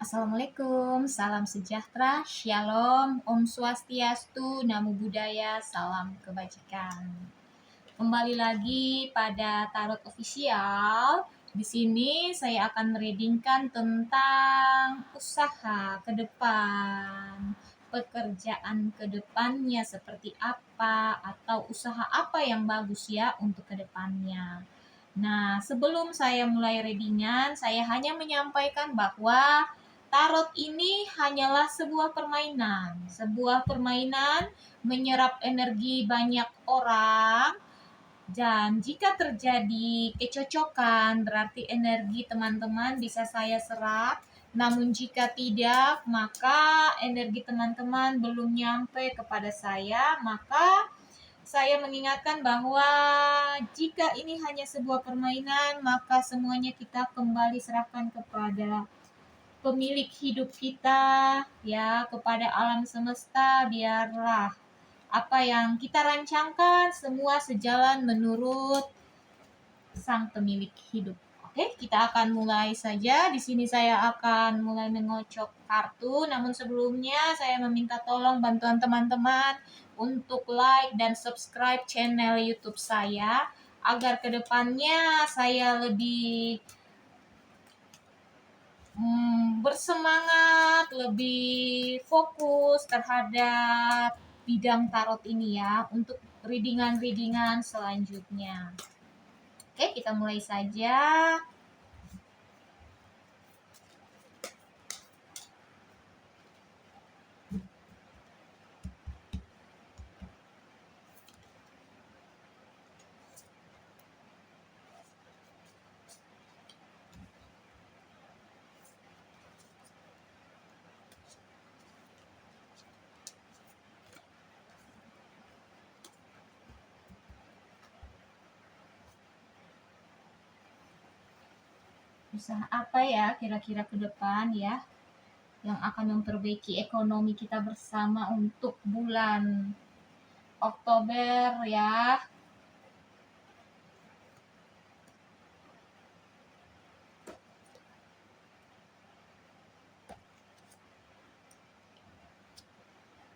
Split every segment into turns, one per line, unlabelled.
Assalamualaikum, salam sejahtera, shalom, om swastiastu, namo buddhaya, salam kebajikan. Kembali lagi pada Tarot Official. Di sini saya akan mereadingkan tentang usaha ke depan, pekerjaan ke depannya seperti apa, atau usaha apa yang bagus ya untuk ke depannya. Nah, sebelum saya mulai readingan, saya hanya menyampaikan bahwa tarot ini hanyalah sebuah permainan. Sebuah permainan menyerap energi banyak orang, dan jika terjadi kecocokan, berarti energi teman-teman bisa saya serap. Namun jika tidak, maka energi teman-teman belum nyampe kepada saya, maka saya mengingatkan bahwa jika ini hanya sebuah permainan, maka semuanya kita kembali serahkan kepada pemilik hidup kita, ya, kepada alam semesta. Biarlah apa yang kita rancangkan semua sejalan menurut sang pemilik hidup. Oke, kita akan mulai saja. Di sini saya akan mulai mengocok kartu. Namun sebelumnya saya meminta tolong bantuan teman-teman untuk like dan subscribe channel YouTube saya agar kedepannya saya lebih bersemangat, lebih fokus terhadap bidang tarot ini ya, untuk readingan-readingan selanjutnya. Oke, kita mulai saja. Usaha apa ya kira-kira ke depan ya yang akan memperbaiki ekonomi kita bersama untuk bulan Oktober ya.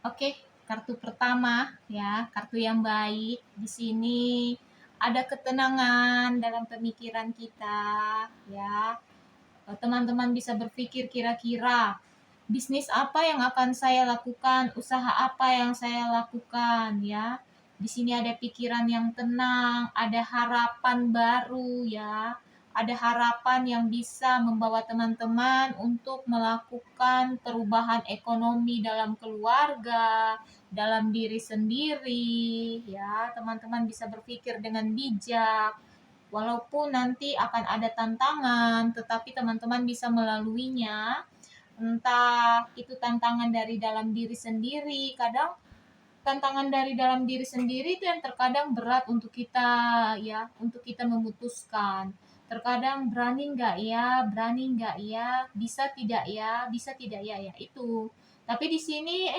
Oke, kartu pertama ya, kartu yang baik. Di sini ada ketenangan dalam pemikiran kita ya. Teman-teman bisa berpikir kira-kira bisnis apa yang akan saya lakukan, usaha apa yang saya lakukan ya. Di sini ada pikiran yang tenang, ada harapan baru ya. Ada harapan yang bisa membawa teman-teman untuk melakukan perubahan ekonomi dalam keluarga, dalam diri sendiri ya. Teman-teman bisa berpikir dengan bijak. Walaupun nanti akan ada tantangan, tetapi teman-teman bisa melaluinya. Entah itu tantangan dari dalam diri sendiri, kadang tantangan dari dalam diri sendiri itu yang terkadang berat untuk kita ya, untuk kita memutuskan. Terkadang berani nggak ya, bisa tidak ya, ya itu. Tapi di sini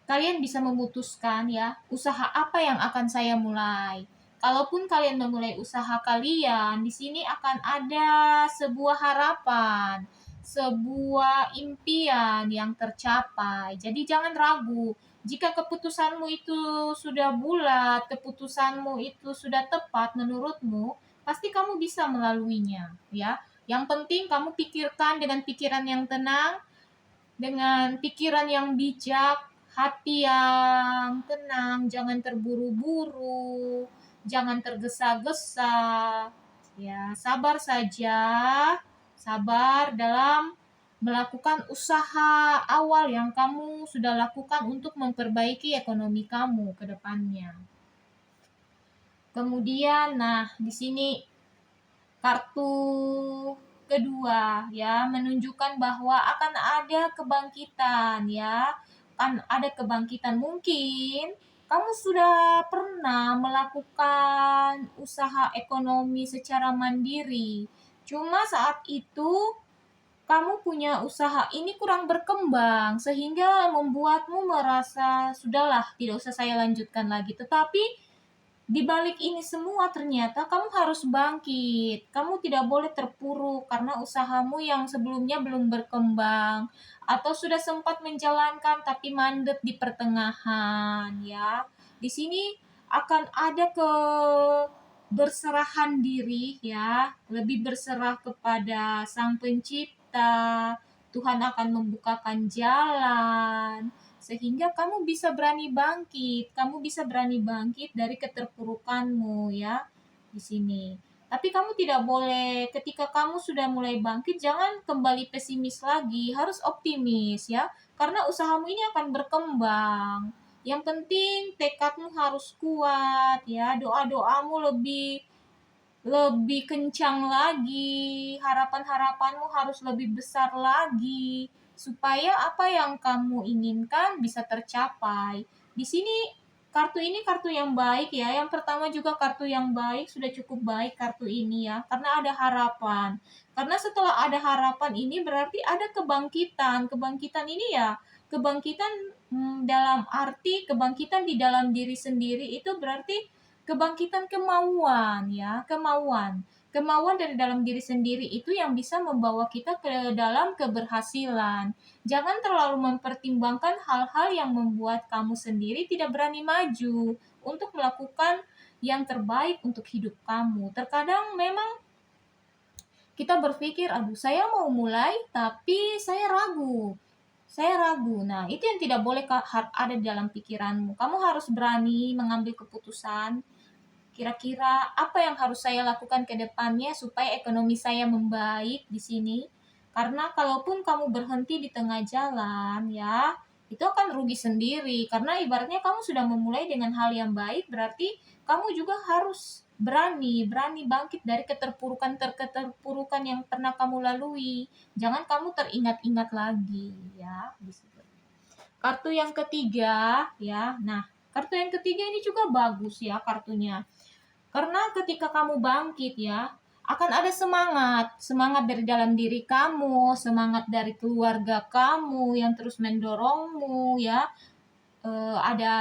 kalian bisa memutuskan ya, usaha apa yang akan saya mulai. Kalaupun kalian memulai usaha kalian, di sini akan ada sebuah harapan, sebuah impian yang tercapai. Jadi jangan ragu. Jika keputusanmu itu sudah bulat, keputusanmu itu sudah tepat menurutmu, pasti kamu bisa melaluinya, ya. Yang penting kamu pikirkan dengan pikiran yang tenang, dengan pikiran yang bijak, hati yang tenang, jangan terburu-buru, jangan tergesa-gesa. Ya, sabar saja. Sabar dalam melakukan usaha awal yang kamu sudah lakukan untuk memperbaiki ekonomi kamu ke depannya. Kemudian, nah, di sini kartu kedua ya menunjukkan bahwa akan ada kebangkitan ya, akan ada kebangkitan. Mungkin kamu sudah pernah melakukan usaha ekonomi secara mandiri, cuma saat itu kamu punya usaha ini kurang berkembang sehingga membuatmu merasa sudahlah, tidak usah saya lanjutkan lagi. Tetapi di balik ini semua ternyata kamu harus bangkit. Kamu tidak boleh terpuruk karena usahamu yang sebelumnya belum berkembang atau sudah sempat menjalankan tapi mandek di pertengahan ya. Di sini akan ada berserahan diri ya, lebih berserah kepada Sang Pencipta. Tuhan akan membukakan jalan sehingga kamu bisa berani bangkit, kamu bisa berani bangkit dari keterpurukanmu ya di sini. Tapi kamu tidak boleh ketika kamu sudah mulai bangkit jangan kembali pesimis lagi, harus optimis ya. Karena usahamu ini akan berkembang. Yang penting tekadmu harus kuat ya, doa-doamu lebih lebih kencang lagi, harapan-harapanmu harus lebih besar lagi, supaya apa yang kamu inginkan bisa tercapai. Di sini kartu ini kartu yang baik ya. Yang pertama juga kartu yang baik, sudah cukup baik kartu ini ya, karena ada harapan. Karena setelah ada harapan ini berarti ada kebangkitan. Kebangkitan ini ya, kebangkitan dalam arti kebangkitan di dalam diri sendiri itu berarti kebangkitan kemauan ya, kemauan. Kemauan dari dalam diri sendiri itu yang bisa membawa kita ke dalam keberhasilan. Jangan terlalu mempertimbangkan hal-hal yang membuat kamu sendiri tidak berani maju untuk melakukan yang terbaik untuk hidup kamu. Terkadang memang kita berpikir, aduh saya mau mulai tapi saya ragu. Saya ragu. Nah, itu yang tidak boleh ada di dalam pikiranmu. Kamu harus berani mengambil keputusan. Kira-kira apa yang harus saya lakukan ke depannya supaya ekonomi saya membaik di sini? Karena kalaupun kamu berhenti di tengah jalan, ya, itu akan rugi sendiri. Karena ibaratnya kamu sudah memulai dengan hal yang baik, berarti kamu juga harus berani bangkit dari keterpurukan yang pernah kamu lalui. Jangan kamu teringat-ingat lagi, ya. Kartu yang ketiga, ya. Nah, kartu yang ketiga ini juga bagus ya kartunya. Karena ketika kamu bangkit ya, akan ada semangat. Semangat dari dalam diri kamu, semangat dari keluarga kamu yang terus mendorongmu ya. Ada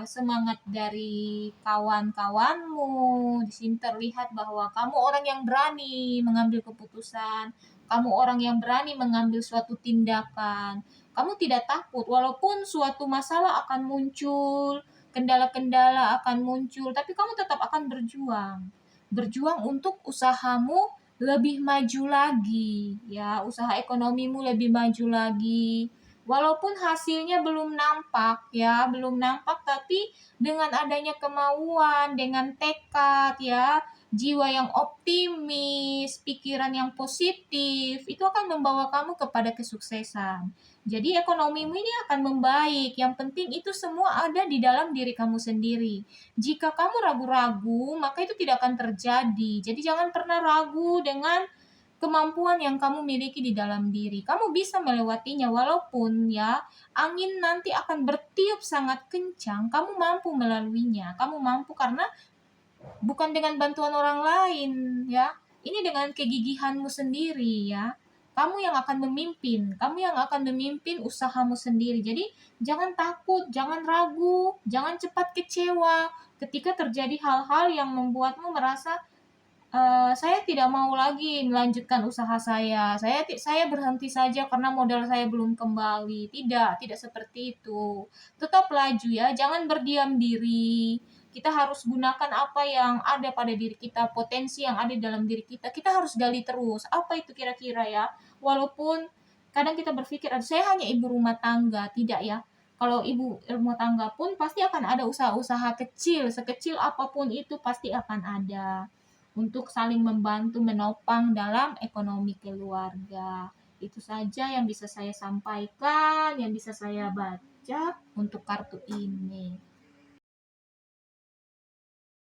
semangat dari kawan-kawanmu. Di sini terlihat bahwa kamu orang yang berani mengambil keputusan. Kamu orang yang berani mengambil suatu tindakan. Kamu tidak takut walaupun suatu masalah akan muncul, kendala-kendala akan muncul, tapi kamu tetap akan berjuang. Berjuang untuk usahamu lebih maju lagi, ya, usaha ekonomimu lebih maju lagi. Walaupun hasilnya belum nampak, ya, belum nampak, tapi dengan adanya kemauan, dengan tekad, ya, jiwa yang optimis, pikiran yang positif, itu akan membawa kamu kepada kesuksesan. Jadi ekonomimu ini akan membaik. Yang penting itu semua ada di dalam diri kamu sendiri. Jika kamu ragu-ragu, maka itu tidak akan terjadi. Jadi jangan pernah ragu dengan kemampuan yang kamu miliki di dalam diri. Kamu bisa melewatinya walaupun ya angin nanti akan bertiup sangat kencang, kamu mampu melaluinya. Kamu mampu karena bukan dengan bantuan orang lain ya. Ini dengan kegigihanmu sendiri ya. Kamu yang akan memimpin usahamu sendiri. Jadi jangan takut, jangan ragu, jangan cepat kecewa ketika terjadi hal-hal yang membuatmu merasa saya tidak mau lagi melanjutkan usaha saya. Saya berhenti saja karena modal saya belum kembali. Tidak seperti itu. Tetap laju ya, jangan berdiam diri. Kita harus gunakan apa yang ada pada diri kita, potensi yang ada di dalam diri kita. Kita harus gali terus. Apa itu kira-kira ya? Walaupun kadang kita berpikir, saya hanya ibu rumah tangga. Tidak ya. Kalau ibu rumah tangga pun pasti akan ada usaha-usaha kecil, sekecil apapun itu pasti akan ada untuk saling membantu menopang dalam ekonomi keluarga. Itu saja yang bisa saya sampaikan, yang bisa saya baca untuk kartu ini.